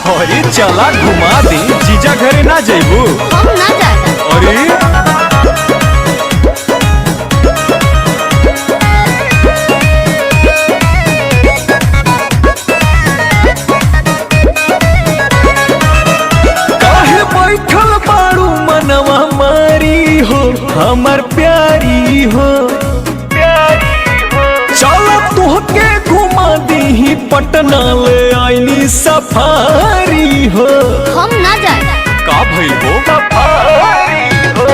अरे चला घुमा दी, जीजा घरे ना जाइबू? हम ना जाए। अरे काहे बैठल बारू मनवा मारी हो, हमर प्यारी हो। चल तोहके घुमा दी पटना ले आईनी सफारी हो। हम ना जाए। का भइल हो?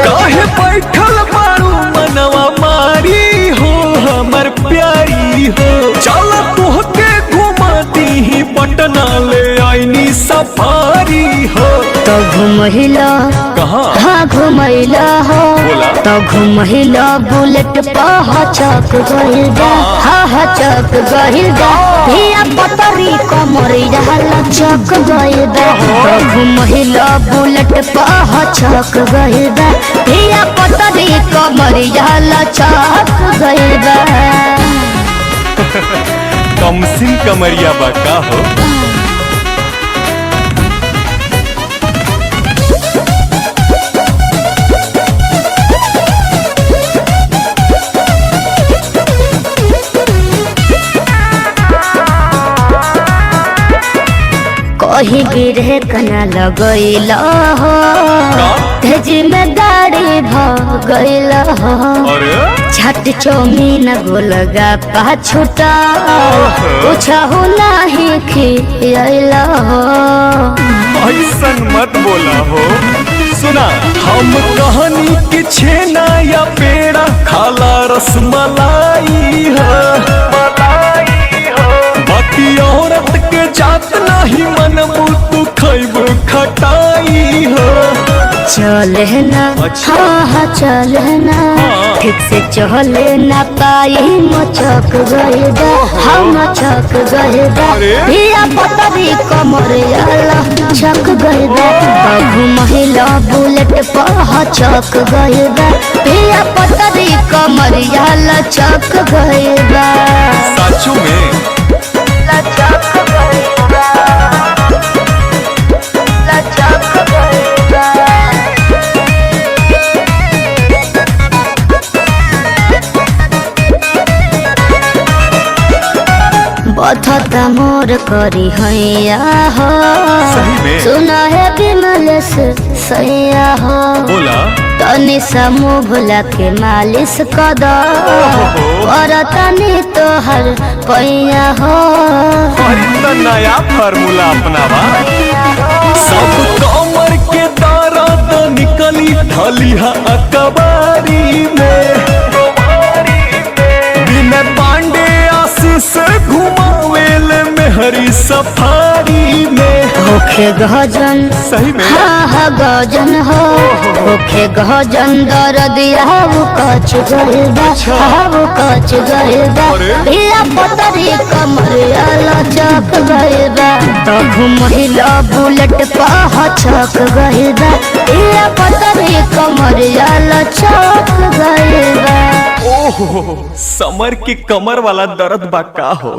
काहे बैठल बारू मनवा मारी हो, हमर प्यारी हो। चल तोहके घुमा दी पटना ले आईनी सफारी हो। तो घुमहिला कहाँ? हाँ घुमहिला हो। बोला? तो घुमहिला बुलेट पह चक गइल बा। हाँ चक गइल बा। धिया पतरी कमरिया लचक गइल बा। तो घुमहिला बुलेट पह चक गइल बा। धिया पतरी कमरिया लचक गइल बा। कमसिन कमरिया बा का हो? कहीं गिरे कना लगैला हो, तेज में गाड़ी भ गइला हो। अरे छट चौमीन गोलगा पाछुटा कुछ हो नहीं खियला हो। ऐसन मत बोला हो। सुना, हम कहानी के छेना या पेड़ा खाला रसमलाई है। बाकी औरत के जात नहीं मनबू, तू खैबू खटाई हो। चले ना अच्छा। हाँ चले ना हाँ। ठीक से चले ना पाई मचक गए बा। हम मचक गए बा। अरे? धिया पतरी कमरिया लचक गए बा। घुमहिला बुलेट पह चक गए बा। धिया पतरी कमरिया लचक गए बा। साचू में लचक गए बा। लचक गए बा। बथता मोर करी हैया हो। सही में? सुना है विमलेश सैया हो। बोला? तनी समूह भुला के मालिश कर दो। और तनी तोहर पैया हो। अरे तो नया फार्मूला अपनावा। सब कमर के दर्द निकली ढलिया अकबारी में। विनय पांडे आशीष घुमावेल मेहरी सफारी में। होखे गजन सही में? हाँ गजन हो। होखे गजन दर्दिया वो कच गइल बा। हाँ वो कच गइल बा। अरे? धिया पतरी कमरिया लचक गइल बा। तो घुमहिला बुलेट पह चक गइल बा। धिया पतरी कमरिया लचक गइल बा। ओहो, समर के कमर वाला दर्द बा का हो?